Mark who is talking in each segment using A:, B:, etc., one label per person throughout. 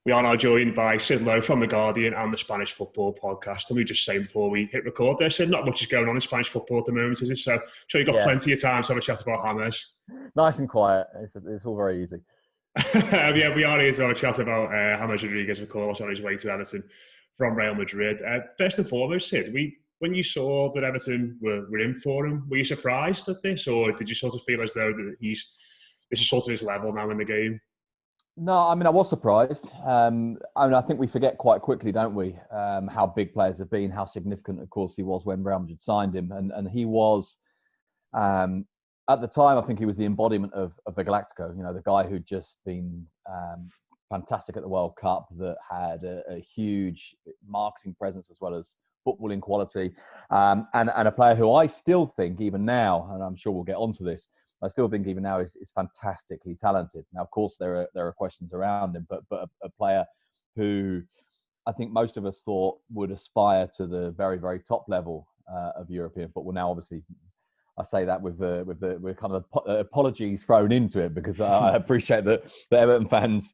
A: We are now joined by Sid Lowe from The Guardian and the Spanish Football Podcast. And we just saying before we hit record there, Sid, not much is going on in Spanish football at the moment, is it? So sure you've got plenty of time to have a chat about James.
B: Nice and quiet. It's all very easy.
A: Yeah, we are here to have a chat about James Rodriguez, of course, on his way to Everton from Real Madrid. First and foremost, Sid, when you saw that Everton were in for him, were you surprised at this, or did you sort of feel as though that this is sort of his level now in the game?
B: No, I mean, I was surprised. I think we forget quite quickly, don't we, how big players have been, how significant, of course, he was when Real Madrid signed him. And he was, at the time, I think he was the embodiment of the Galactico, the guy who'd just been fantastic at the World Cup, that had a huge marketing presence as well as footballing quality, and a player who I still think, even now, and I'm sure we'll get onto this, I still think even now is fantastically talented. Now, of course, there are questions around him, but a player who I think most of us thought would aspire to the very, very top level of European football. Now, obviously, I say that with kind of apologies thrown into it, because I appreciate that the Everton fans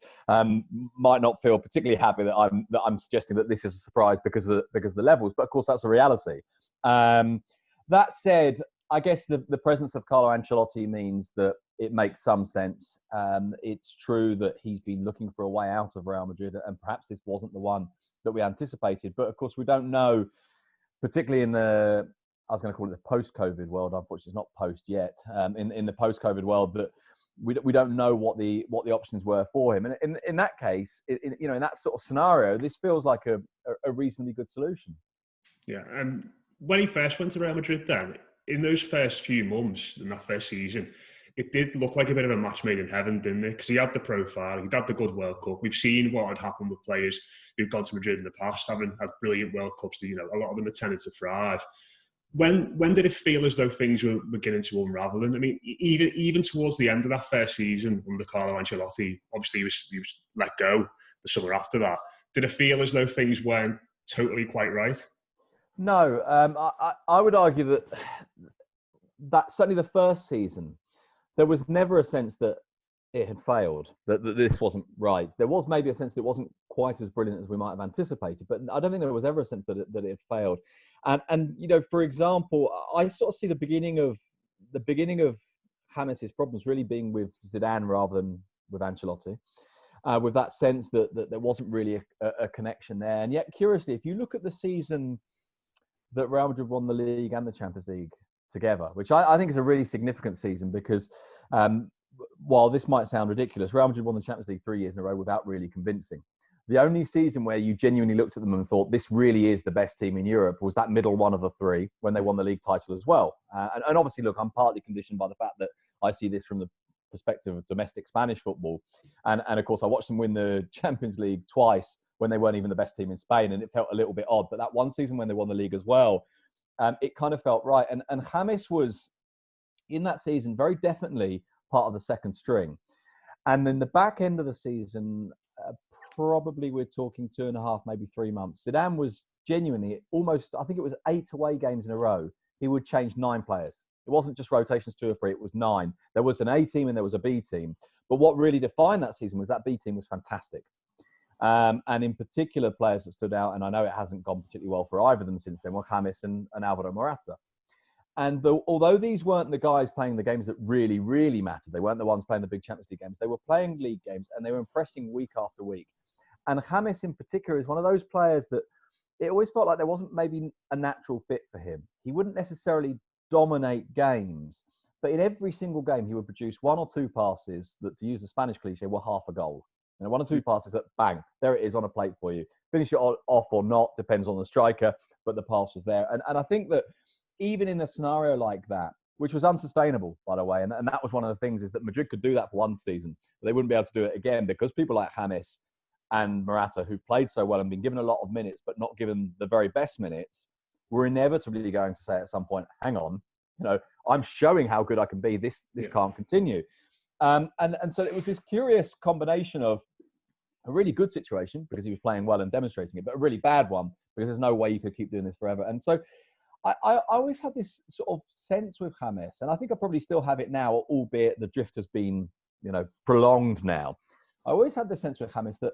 B: might not feel particularly happy that I'm suggesting that this is a surprise because of the levels. But of course, that's a reality. That said, I guess the presence of Carlo Ancelotti means that it makes some sense. It's true that he's been looking for a way out of Real Madrid, and perhaps this wasn't the one that we anticipated. But of course, we don't know, particularly in I was going to call it the post-COVID world. Unfortunately, it's not post yet. In the post-COVID world, that we don't know what the options were for him. And in that case, in that sort of scenario, this feels like a reasonably good solution.
A: Yeah, and when he first went to Real Madrid, then in those first few months in that first season, it did look like a bit of a match made in heaven, didn't it? Because he had the profile, he'd had the good World Cup. We've seen what had happened with players who've gone to Madrid in the past, having had brilliant World Cups. A lot of them have tended to thrive. When did it feel as though things were beginning to unravel? And I mean, even towards the end of that first season under Carlo Ancelotti, obviously he was let go the summer after that. Did it feel as though things weren't totally quite right?
B: No, I would argue that certainly the first season, there was never a sense that it had failed, that this wasn't right. There was maybe a sense that it wasn't quite as brilliant as we might have anticipated, but I don't think there was ever a sense that it had failed. And for example, I sort of see the beginning of James's problems really being with Zidane rather than with Ancelotti. With that sense that there wasn't really a connection there. And yet, curiously, if you look at the season that Real Madrid won the league and the Champions League together, which I think is a really significant season, because while this might sound ridiculous, Real Madrid won the Champions League 3 years in a row without really convincing. The only season where you genuinely looked at them and thought, this really is the best team in Europe, was that middle one of the three, when they won the league title as well. And obviously, look, I'm partly conditioned by the fact that I see this from the perspective of domestic Spanish football. And of course, I watched them win the Champions League twice when they weren't even the best team in Spain, and it felt a little bit odd. But that one season when they won the league as well, it kind of felt right. And James was, in that season, very definitely part of the second string. And then the back end of the season, probably we're talking 2.5, maybe 3 months, Zidane was genuinely almost, I think it was 8 away games in a row, he would change 9 players. It wasn't just rotations 2 or 3, it was 9. There was an A team and there was a B team. But what really defined that season was that B team was fantastic. And in particular, players that stood out, and I know it hasn't gone particularly well for either of them since then, were James and Alvaro Morata. And although these weren't the guys playing the games that really, really mattered, they weren't the ones playing the big Champions League games, they were playing league games and they were impressing week after week. And James in particular is one of those players that it always felt like there wasn't maybe a natural fit for him. He wouldn't necessarily dominate games, but in every single game, he would produce 1 or 2 passes that, to use the Spanish cliche, were half a goal. 1 or 2 passes that, bang, there it is on a plate for you. Finish it off or not, depends on the striker, but the pass was there. And I think that even in a scenario like that, which was unsustainable, by the way, and that was one of the things, is that Madrid could do that for one season, but they wouldn't be able to do it again, because people like James and Morata, who played so well and been given a lot of minutes, but not given the very best minutes, were inevitably going to say at some point, hang on, I'm showing how good I can be. This can't continue. And so it was this curious combination of a really good situation because he was playing well and demonstrating it, but a really bad one because there's no way you could keep doing this forever. And so I always had this sort of sense with James, and I think I probably still have it now, albeit the drift has been, prolonged now. I always had the sense with James that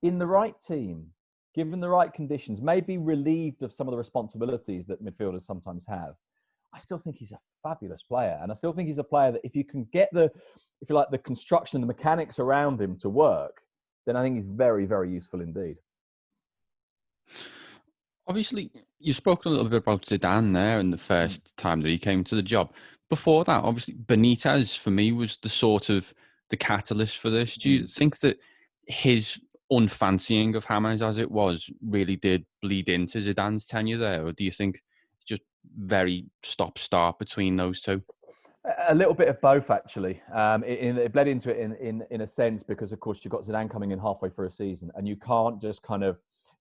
B: in the right team, given the right conditions, maybe relieved of some of the responsibilities that midfielders sometimes have, I still think he's a fabulous player. And I still think he's a player that if you can get if you like, the construction, the mechanics around him to work, then I think he's very, very useful indeed.
C: Obviously, you've spoken a little bit about Zidane there and the first time that he came to the job. Before that, obviously, Benitez, for me, was the catalyst for this. Do you think that his unfancying of James, as it was, really did bleed into Zidane's tenure there? Or do you think it's just very stop-start between those two?
B: A little bit of both, actually. It bled into it in a sense because, of course, you've got Zidane coming in halfway through a season, and you can't just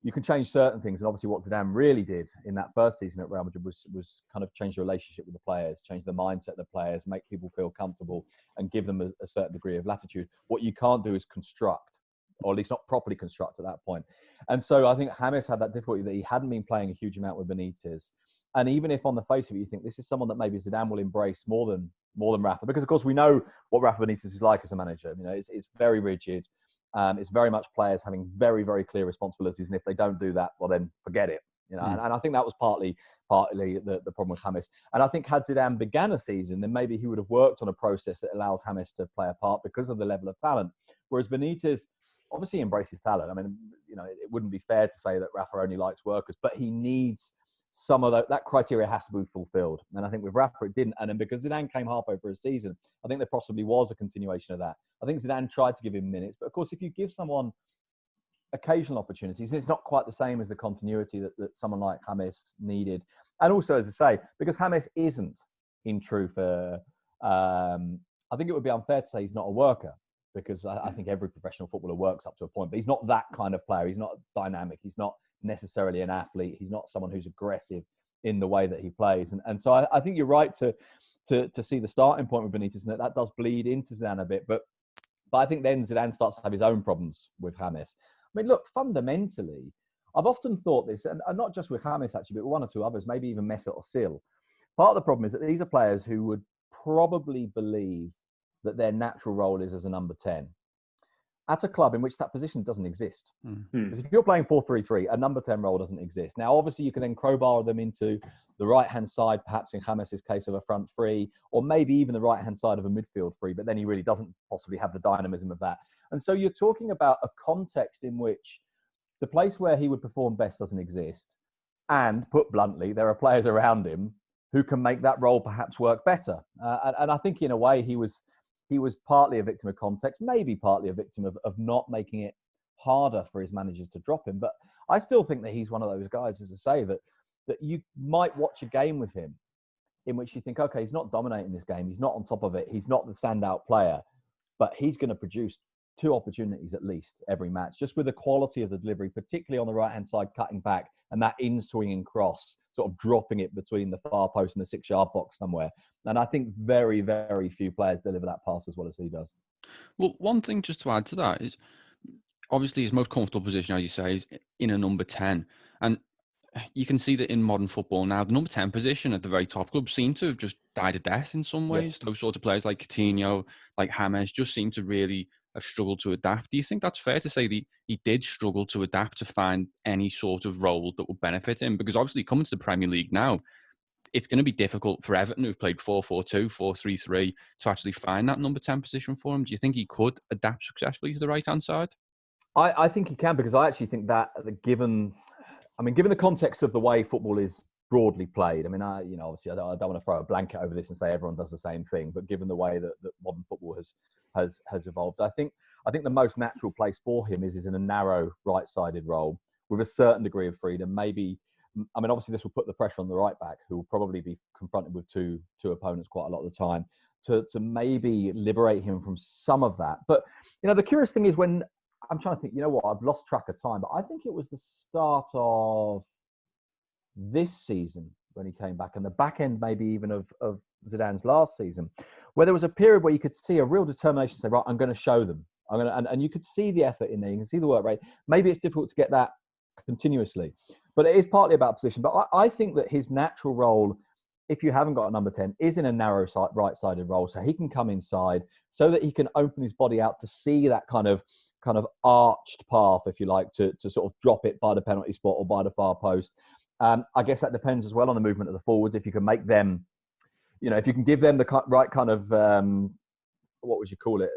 B: you can change certain things. And obviously what Zidane really did in that first season at Real Madrid was kind of change the relationship with the players, change the mindset of the players, make people feel comfortable and give them a certain degree of latitude. What you can't do is construct, or at least not properly construct at that point. And so I think James had that difficulty that he hadn't been playing a huge amount with Benitez. And even if on the face of it, you think this is someone that maybe Zidane will embrace more than Rafa, because of course we know what Rafa Benitez is like as a manager. You know, it's very rigid. It's very much players having very, very clear responsibilities, and if they don't do that, well, then forget it. You know, and I think that was partly the problem with James. And I think had Zidane began a season, then maybe he would have worked on a process that allows James to play a part because of the level of talent. Whereas Benitez obviously embraces talent. I mean, you know, it wouldn't be fair to say that Rafa only likes workers, but he needs some of that criteria has to be fulfilled. And I think with Rafa, it didn't. And then because Zidane came halfway through a season, I think there possibly was a continuation of that. I think Zidane tried to give him minutes. But of course, if you give someone occasional opportunities, it's not quite the same as the continuity that someone like James needed. And also, as I say, because James isn't, in truth, I think it would be unfair to say he's not a worker, because I think every professional footballer works up to a point. But he's not that kind of player. He's not dynamic. He's not necessarily an athlete. He's not someone who's aggressive in the way that he plays. And so I think you're right to see the starting point with Benitez, and that does bleed into Zidane a bit. But I think then Zidane starts to have his own problems with James. I mean, look, fundamentally, I've often thought this, and not just with James actually, but with one or two others, maybe even Mesut or Sil. Part of the problem is that these are players who would probably believe that their natural role is as a number 10. At a club in which that position doesn't exist. Because if you're playing 4-3-3, a number 10 role doesn't exist. Now, obviously, you can then crowbar them into the right-hand side, perhaps in James' case of a front three, or maybe even the right-hand side of a midfield three, but then he really doesn't possibly have the dynamism of that. And so you're talking about a context in which the place where he would perform best doesn't exist. And, put bluntly, there are players around him who can make that role perhaps work better. And I think, in a way, he was partly a victim of context, maybe partly a victim of not making it harder for his managers to drop him. But I still think that he's one of those guys, as I say, that you might watch a game with him in which you think, okay, he's not dominating this game. He's not on top of it. He's not the standout player, but he's going to produce 2 opportunities at least every match, just with the quality of the delivery, particularly on the right-hand side, cutting back, and that in-swinging cross, sort of dropping it between the far post and the 6-yard box somewhere. And I think very, very few players deliver that pass as well as he does.
C: Well, one thing just to add to that is, obviously his most comfortable position, as you say, is in a number 10. And you can see that in modern football now, the number 10 position at the very top clubs seem to have just died a death in some ways. Yes. Those sort of players like Coutinho, like James, just seem to really have struggled to adapt. Do you think that's fair to say that he did struggle to adapt to find any sort of role that would benefit him? Because obviously coming to the Premier League now, it's going to be difficult for Everton, who've played 4-4-2, 4-3-3, to actually find that number 10 position for him. Do you think he could adapt successfully to the right-hand side?
B: I think he can, because I actually think that given the context of the way football is broadly played, I mean, obviously I don't want to throw a blanket over this and say everyone does the same thing, but given the way that modern football has evolved, I think the most natural place for him is in a narrow right-sided role with a certain degree of freedom. Maybe, I mean, obviously this will put the pressure on the right back, who will probably be confronted with two opponents quite a lot of the time, to maybe liberate him from some of that. But, the curious thing is, when I'm trying to think, I've lost track of time, but I think it was the start of this season when he came back, and the back end maybe even of Zidane's last season, where there was a period where you could see a real determination to say, right, I'm going to show them. And you could see the effort in there. You can see the work rate. Maybe it's difficult to get that continuously, but it is partly about position. But I think that his natural role, if you haven't got a number 10, is in a narrow right-sided role. So he can come inside so that he can open his body out to see that kind of kind of arched path, if you like, to sort of drop it by the penalty spot or by the far post. I guess that depends as well on the movement of the forwards. If you can make them, if you can give them the right kind of, what would you call it?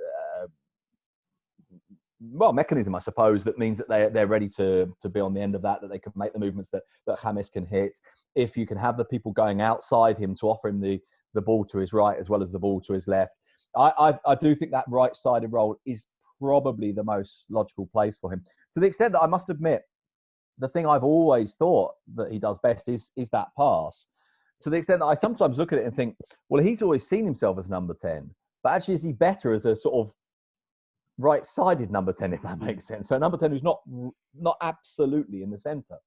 B: Mechanism, I suppose, that means that they're ready to be on the end of that they can make the movements that James can hit. If you can have the people going outside him to offer him the ball to his right as well as the ball to his left, I do think that right-sided role is probably the most logical place for him. To the extent that I must admit, the thing I've always thought that he does best is that pass. To the extent that I sometimes look at it and think, well, he's always seen himself as number 10, but actually is he better as a sort of right-sided number 10, if that makes sense? So number 10 who's not absolutely in the centre.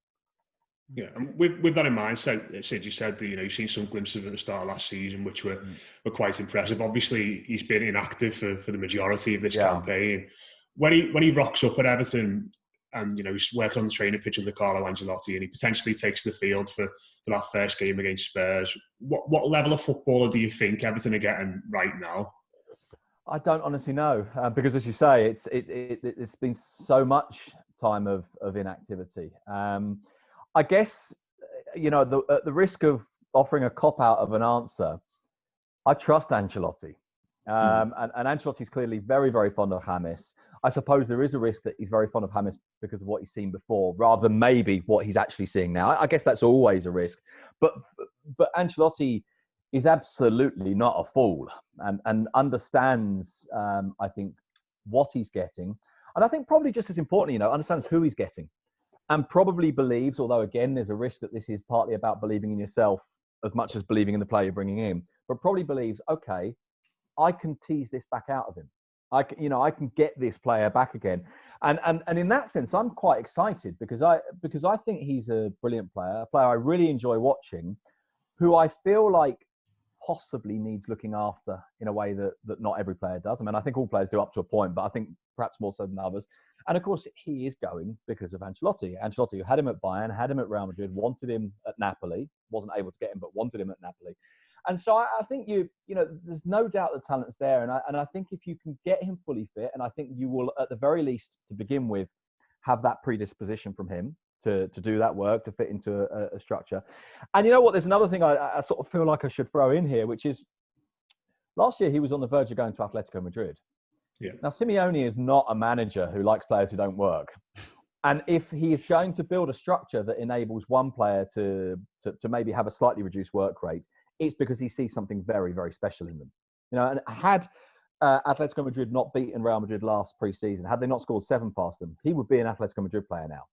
A: Yeah, and with that in mind, Sid, you said that you've seen some glimpses at the start of last season, which were quite impressive. Obviously, he's been inactive for the majority of this campaign. When he rocks up at Everton, and he's working on the training pitch under Carlo Ancelotti, and he potentially takes the field for that first game against Spurs, what level of footballer do you think Everton are getting right now?
B: I don't honestly know, because as you say, it's been so much time of inactivity. I guess, at the risk of offering a cop-out of an answer, I trust Ancelotti. And Ancelotti's clearly very, very fond of James. I suppose there is a risk that he's very fond of James because of what he's seen before, rather than maybe what he's actually seeing now. I guess that's always a risk. But Ancelotti is absolutely not a fool and understands, I think, what he's getting. And I think probably just as importantly, understands who he's getting. And probably believes, although again, there's a risk that this is partly about believing in yourself as much as believing in the player you're bringing in, but probably believes, okay, I can tease this back out of him. I can get this player back again. And in that sense, I'm quite excited because I think he's a brilliant player, a player I really enjoy watching, who I feel like possibly needs looking after in a way that not every player does. I mean, I think all players do up to a point, but I think perhaps more so than others. And of course, he is going because of Ancelotti. Ancelotti, who had him at Bayern, had him at Real Madrid, wanted him at Napoli, wasn't able to get him, but wanted him at Napoli. And so I think there's no doubt the talent's there. And I think if you can get him fully fit, and I think you will, at the very least, to begin with, have that predisposition from him to do that work, to fit into a structure. And you know what? There's another thing I sort of feel like I should throw in here, which is last year he was on the verge of going to Atletico Madrid.
A: Yeah.
B: Now, Simeone is not a manager who likes players who don't work. And if he is going to build a structure that enables one player to maybe have a slightly reduced work rate, it's because he sees something very, very special in them. And had Atletico Madrid not beaten Real Madrid last pre-season, had they not scored 7 past them, he would be an Atletico Madrid player now.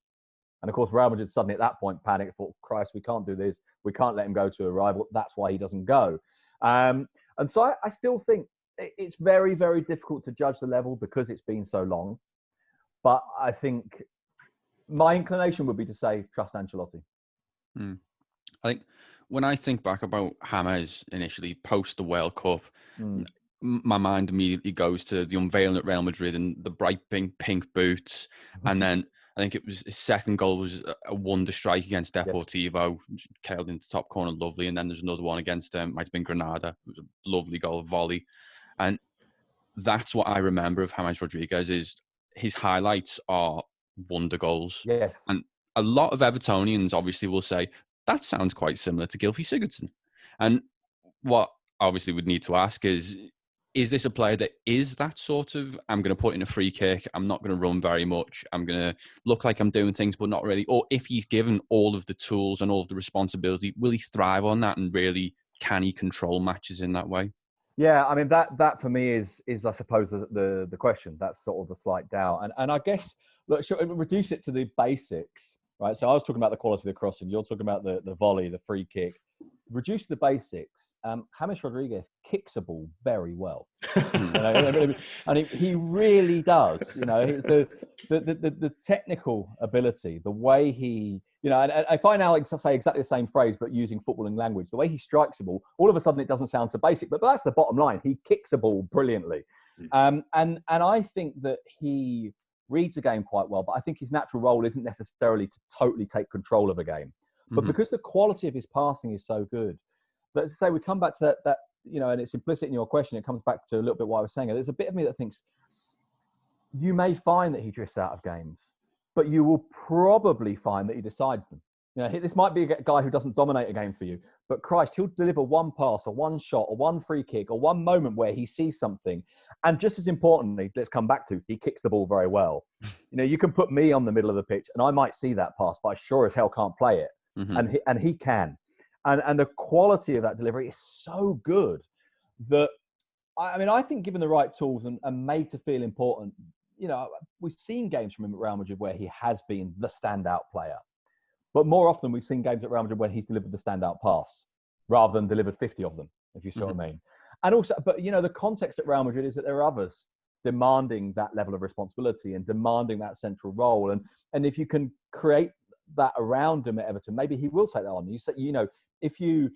B: And of course, Real Madrid suddenly at that point panicked, thought, Christ, we can't do this. We can't let him go to a rival. That's why he doesn't go. And so I still think it's very, very difficult to judge the level because it's been so long. But I think my inclination would be to say, trust Ancelotti.
C: I think when I think back about James initially post the World Cup, my mind immediately goes to the unveiling at Real Madrid and the bright pink boots. And then I think it was his second goal was a wonder strike against Deportivo, curled into top corner, lovely. And then there's another one against might have been Granada. It was a lovely goal, volley. And that's what I remember of James Rodriguez is his highlights are wonder goals.
B: Yes.
C: And a lot of Evertonians obviously will say, that sounds quite similar to Gylfi Sigurdsson. And what obviously we'd need to ask is this a player that is that sort of, I'm going to put in a free kick, I'm not going to run very much, I'm going to look like I'm doing things, but not really? Or if he's given all of the tools and all of the responsibility, will he thrive on that and really can he control matches in that way?
B: Yeah, I mean, that for me is I suppose, the question. That's sort of the slight doubt. And I guess, look, reduce it to the basics, right? So I was talking about the quality of the crossing. You're talking about the volley, the free kick. Reduce the basics. James Rodriguez kicks a ball very well. And he really does. The technical ability, the way he, and if I now say exactly the same phrase but using footballing language, the way he strikes a ball, all of a sudden it doesn't sound so basic. But that's the bottom line. He kicks a ball brilliantly, and I think that he reads a game quite well. But I think his natural role isn't necessarily to totally take control of a game. But because the quality of his passing is so good, let's say we come back to that, and it's implicit in your question. It comes back to a little bit what I was saying. There's a bit of me that thinks you may find that he drifts out of games, but you will probably find that he decides them. You know, this might be a guy who doesn't dominate a game for you, but Christ, he'll deliver one pass or one shot or one free kick or one moment where he sees something. And just as importantly, let's come back to, he kicks the ball very well. You know, you can put me on the middle of the pitch and I might see that pass, but I sure as hell can't play it.
C: Mm-hmm.
B: And he can. And the quality of that delivery is so good that, I mean, I think given the right tools and made to feel important, you know, we've seen games from him at Real Madrid where he has been the standout player. But more often we've seen games at Real Madrid when he's delivered the standout pass rather than delivered 50 of them, if you see what I mean. And also, but, you know, the context at Real Madrid is that there are others demanding that level of responsibility and demanding that central role. And if you can create that around him at Everton, maybe he will take that on. You say, you know, if you...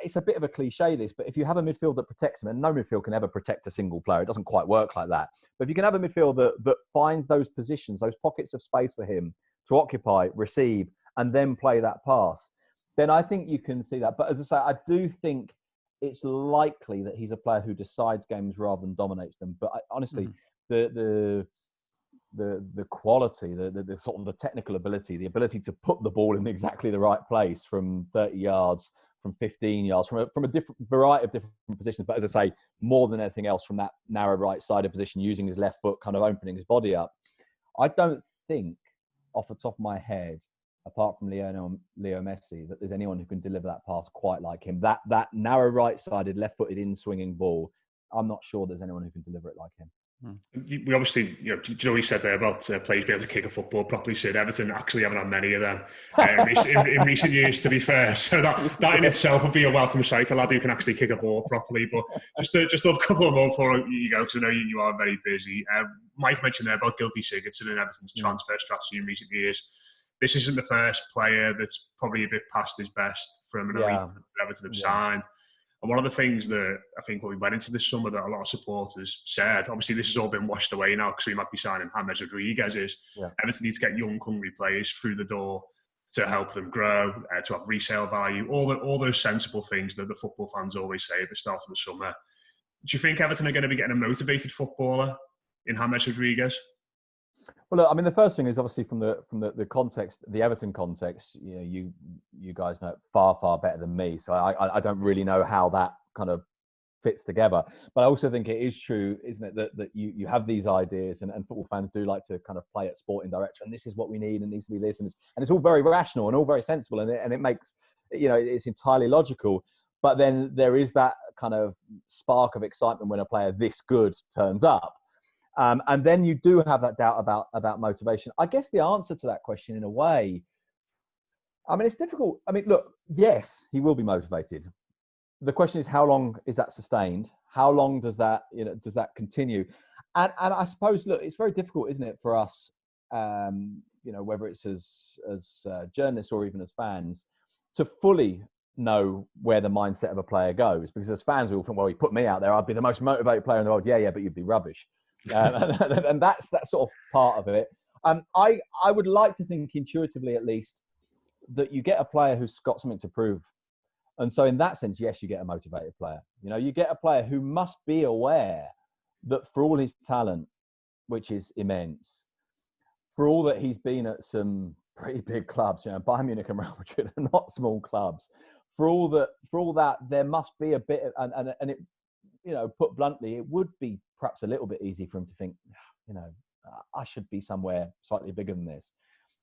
B: it's a bit of a cliche, this, but if you have a midfield that protects him, and no midfield can ever protect a single player, it doesn't quite work like that. But if you can have a midfield that finds those positions, those pockets of space for him to occupy, receive, and then play that pass, then I think you can see that. But as I say, I do think it's likely that he's a player who decides games rather than dominates them. But honestly, the quality, the sort of the technical ability, the ability to put the ball in exactly the right place from 30 yards, from 15 yards, from a different variety of different positions. But as I say, more than anything else, from that narrow right-sided position, using his left foot, kind of opening his body up. I don't think, off the top of my head, apart from Leo Messi, that there's anyone who can deliver that pass quite like him. That narrow right-sided, left-footed, in-swinging ball, I'm not sure there's anyone who can deliver it like him.
A: We obviously, you know, do you know what you said there about players being able to kick a football properly? Sid, Everton actually haven't had many of them in recent years, to be fair. So that in itself would be a welcome sight, a lad who can actually kick a ball properly. But just a couple of more before you go, because I know you are very busy. Mike mentioned there about Gylfi Sigurdsson and Everton's transfer strategy in recent years. This isn't the first player that's probably a bit past his best from an elite that Everton have signed. And one of the things that I think when we went into this summer that a lot of supporters said, obviously this has all been washed away now because we might be signing James Rodriguez, Everton needs to get young, hungry players through the door to help them grow, to have resale value, all those sensible things that the football fans always say at the start of the summer. Do you think Everton are going to be getting a motivated footballer in James Rodriguez?
B: Well, look, I mean, the first thing is obviously from the context, the Everton context. You know, you guys know it far better than me, so I don't really know how that kind of fits together. But I also think it is true, isn't it, that you have these ideas, and football fans do like to kind of play at sporting direction. This is what we need, and needs to be this, and it's all very rational and all very sensible, and it makes, you know, it's entirely logical. But then there is that kind of spark of excitement when a player this good turns up. And then you do have that doubt about motivation. I guess the answer to that question, in a way, I mean, it's difficult. I mean, look, yes, he will be motivated. The question is, how long is that sustained? How long does that continue? And I suppose, look, it's very difficult, isn't it, for us, you know, whether it's as journalists or even as fans, to fully know where the mindset of a player goes. Because as fans, we all think, well, you put me out there, I'd be the most motivated player in the world. Yeah, but you'd be rubbish. And that's that sort of part of it. I would like to think intuitively, at least, that you get a player who's got something to prove. And so in that sense, yes, you get a motivated player. You know, you get a player who must be aware that for all his talent, which is immense, for all that he's been at some pretty big clubs, you know, Bayern Munich and Real Madrid are not small clubs. For all that, there must be a bit of, and it, you know, put bluntly, it would be perhaps a little bit easy for him to think, you know, I should be somewhere slightly bigger than this.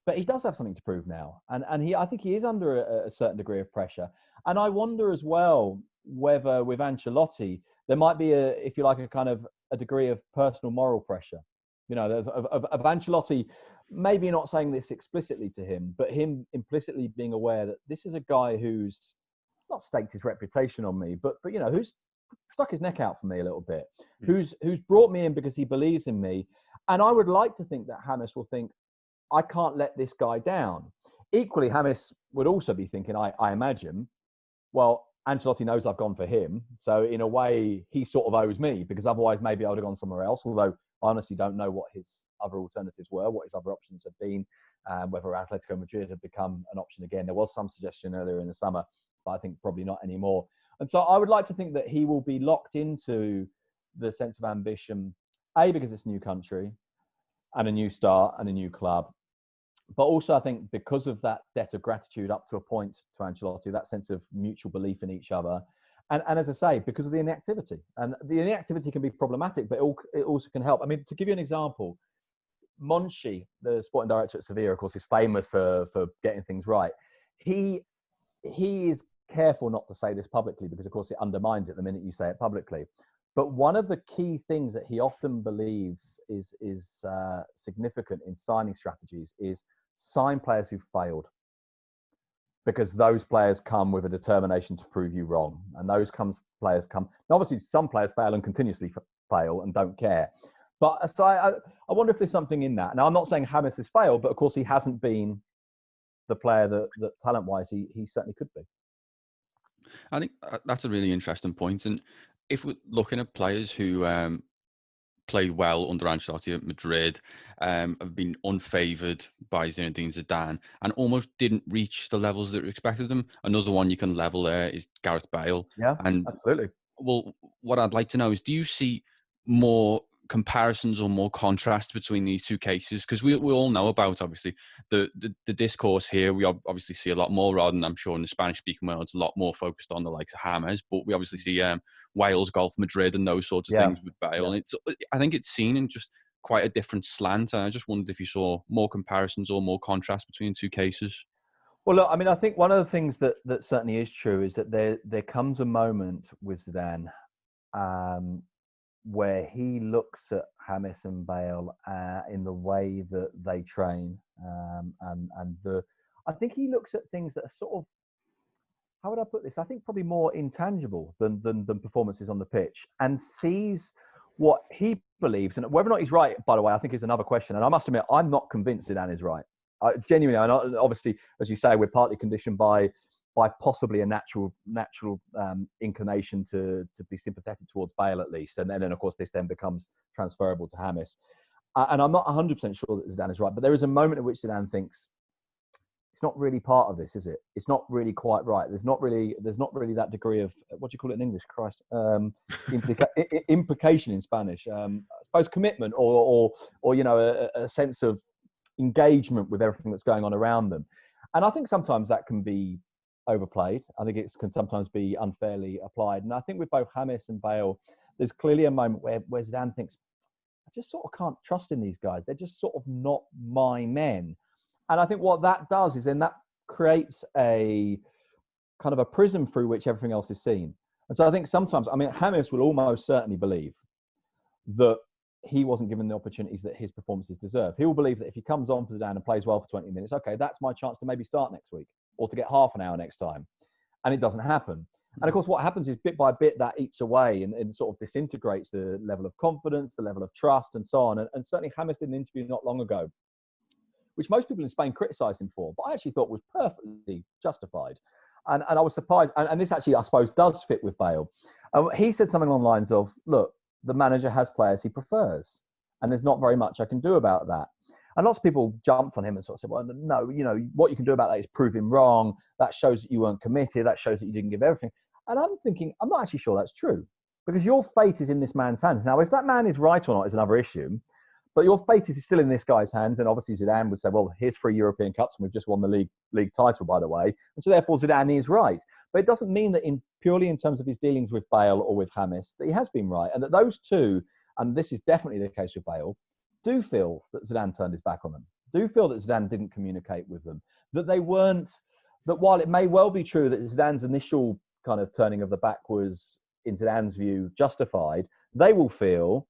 B: But he does have something to prove now. And I think he is under a certain degree of pressure. And I wonder as well whether with Ancelotti, there might be if you like, a degree of personal moral pressure. You know, there's of Ancelotti, maybe not saying this explicitly to him, but him implicitly being aware that this is a guy who's not staked his reputation on me, but you know, who's stuck his neck out for me a little bit, who's brought me in because he believes in me. And I would like to think that James will think, I can't let this guy down. Equally, James would also be thinking, I imagine, well, Ancelotti knows I've gone for him. So in a way, he sort of owes me, because otherwise maybe I would have gone somewhere else. Although I honestly don't know what his other alternatives were, what his other options have been, whether Atletico Madrid had become an option again. There was some suggestion earlier in the summer, but I think probably not anymore. And so I would like to think that he will be locked into the sense of ambition, A, because it's a new country, and a new start and a new club. But also, I think because of that debt of gratitude up to a point to Ancelotti, that sense of mutual belief in each other. And as I say, because of the inactivity. And the inactivity can be problematic, but it also can help. I mean, to give you an example, Monchi, the sporting director at Sevilla, of course, is famous for getting things right. He is careful not to say this publicly because, of course, it undermines it the minute you say it publicly. But one of the key things that he often believes is significant in signing strategies is sign players who failed, because those players come with a determination to prove you wrong, and players come. And obviously, some players fail and continuously fail and don't care. But so I wonder if there's something in that. Now, I'm not saying James has failed, but of course, he hasn't been the player that talent-wise he certainly could be.
C: I think that's a really interesting point. And if we're looking at players who played well under Ancelotti at Madrid, have been unfavoured by Zinedine Zidane, and almost didn't reach the levels that were expected of them, another one you can level there is Gareth Bale.
B: Yeah,
C: and
B: absolutely.
C: Well, what I'd like to know is, do you see more comparisons or more contrast between these two cases? Because we all know about, obviously, the discourse here. We obviously see a lot more, rather than, I'm sure, in the Spanish-speaking world, it's a lot more focused on the likes of James, but we obviously see Wales, Golf, Madrid, and those sorts of things with Bale. And I think it's seen in just quite a different slant. And I just wondered if you saw more comparisons or more contrast between the two cases.
B: Well, look, I mean, I think one of the things that certainly is true is that there comes a moment with Zidane where he looks at James and Bale in the way that they train, I think he looks at things that are sort of, how would I put this? I think probably more intangible than performances on the pitch, and sees what he believes, and whether or not he's right, by the way, I think is another question. And I must admit, I'm not convinced Zidane is right. Genuinely, and obviously, as you say, we're partly conditioned by possibly a natural inclination to be sympathetic towards Bale, at least, and then of course this then becomes transferable to James. And I'm not 100% sure that Zidane is right, but there is a moment in which Zidane thinks it's not really part of this, is it? It's not really quite right. There's not really that degree of, what do you call it in English? Christ, implication in Spanish. I suppose commitment or a sense of engagement with everything that's going on around them. And I think sometimes that can be overplayed. I think it can sometimes be unfairly applied. And I think with both James and Bale, there's clearly a moment where Zidane thinks, I just sort of can't trust in these guys. They're just sort of not my men. And I think what that does is then that creates a kind of a prism through which everything else is seen. And so I think sometimes, I mean, James will almost certainly believe that he wasn't given the opportunities that his performances deserve. He will believe that if he comes on for Zidane and plays well for 20 minutes, okay, that's my chance to maybe start next week or to get half an hour next time. And it doesn't happen. And of course, what happens is bit by bit that eats away and sort of disintegrates the level of confidence, the level of trust, and so on. And certainly James did an interview not long ago, which most people in Spain criticised him for, but I actually thought was perfectly justified. And I was surprised. And this actually, I suppose, does fit with Bale. He said something along the lines of, look, the manager has players he prefers, and there's not very much I can do about that. And lots of people jumped on him and sort of said, well, no, what you can do about that is prove him wrong. That shows that you weren't committed. That shows that you didn't give everything. And I'm thinking, I'm not actually sure that's true, because your fate is in this man's hands. Now, if that man is right or not is another issue, but your fate is still in this guy's hands. And obviously Zidane would say, well, here's 3 European Cups and we've just won the league title, by the way. And so therefore Zidane is right. But it doesn't mean that purely in terms of his dealings with Bale or with James, that he has been right. And that those two, and this is definitely the case with Bale, do feel that Zidane turned his back on them, do feel that Zidane didn't communicate with them, that while it may well be true that Zidane's initial kind of turning of the back was, in Zidane's view, justified, they will feel,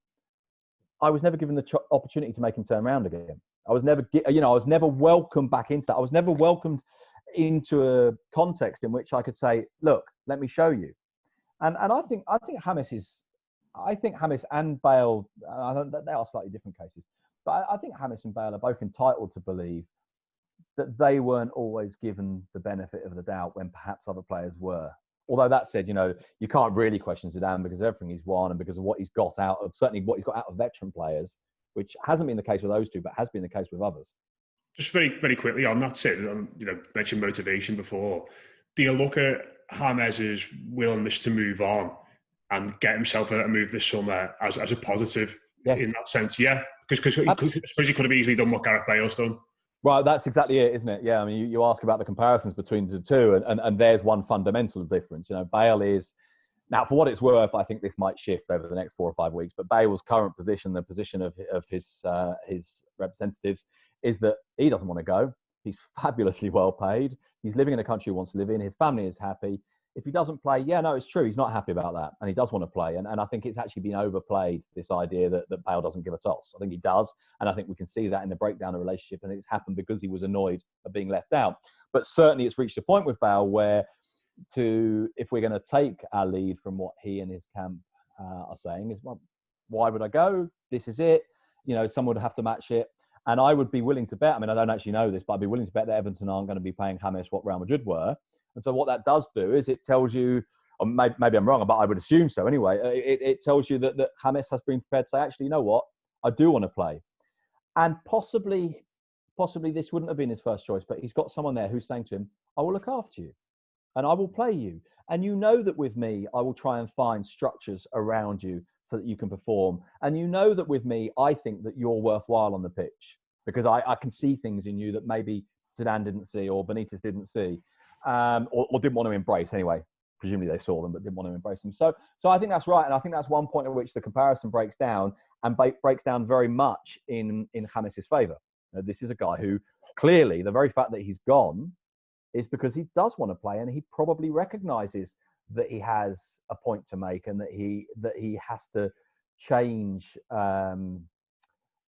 B: I was never given the opportunity to make him turn around again. I was never welcomed back into that. I was never welcomed into a context in which I could say, look, let me show you. And I think James and Bale, they are slightly different cases, but I think James and Bale are both entitled to believe that they weren't always given the benefit of the doubt when perhaps other players were. Although that said, you can't really question Zidane because of everything he's won and because of what he's got out of, certainly what he's got out of veteran players, which hasn't been the case with those two, but has been the case with others.
A: Just very, very quickly on that, Sid, mentioned motivation before. Do you look at James's willingness to move on and get himself out of a move this summer as a positive?
B: Yes.
A: In that sense? Yeah, Because I suppose he could have easily done what Gareth Bale's done.
B: Right, that's exactly it, isn't it? Yeah, I mean, you ask about the comparisons between the two, and there's one fundamental difference. You know, Bale is, now for what it's worth, I think this might shift over the next 4 or 5 weeks, but Bale's current position, the position of his representatives, is that he doesn't want to go. He's fabulously well paid. He's living in a country he wants to live in. His family is happy. If he doesn't play, yeah, no, it's true. He's not happy about that. And he does want to play. And I think it's actually been overplayed, this idea that Bale doesn't give a toss. I think he does. And I think we can see that in the breakdown of the relationship. And it's happened because he was annoyed at being left out. But certainly it's reached a point with Bale where if we're going to take our lead from what he and his camp are saying is, well, why would I go? This is it. You know, someone would have to match it. And I would be willing to bet, I mean, I don't actually know this, but I'd be willing to bet that Everton aren't going to be paying James what Real Madrid were. And so what that does do is it tells you, or maybe I'm wrong, but I would assume so anyway, it tells you that James has been prepared to say, actually, you know what, I do want to play. And possibly this wouldn't have been his first choice, but he's got someone there who's saying to him, I will look after you and I will play you. And you know that with me, I will try and find structures around you so that you can perform. And you know that with me, I think that you're worthwhile on the pitch because I can see things in you that maybe Zidane didn't see or Benitez didn't see. Or didn't want to embrace anyway. Presumably they saw them, but didn't want to embrace them. So I think that's right. And I think that's one point at which the comparison breaks down and breaks down very much in James's favour. This is a guy who clearly, the very fact that he's gone is because he does want to play and he probably recognises that he has a point to make and that he has to change, at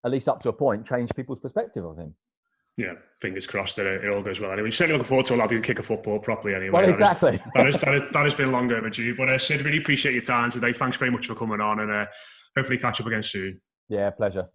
B: least up to a point, change people's perspective of him.
A: Yeah, fingers crossed that it all goes well. Anyway, certainly looking forward to a lad who can kick a football properly. Anyway,
B: well, exactly.
A: That has been long overdue. But Sid, really appreciate your time today. Thanks very much for coming on, and hopefully catch up again soon.
B: Yeah, pleasure.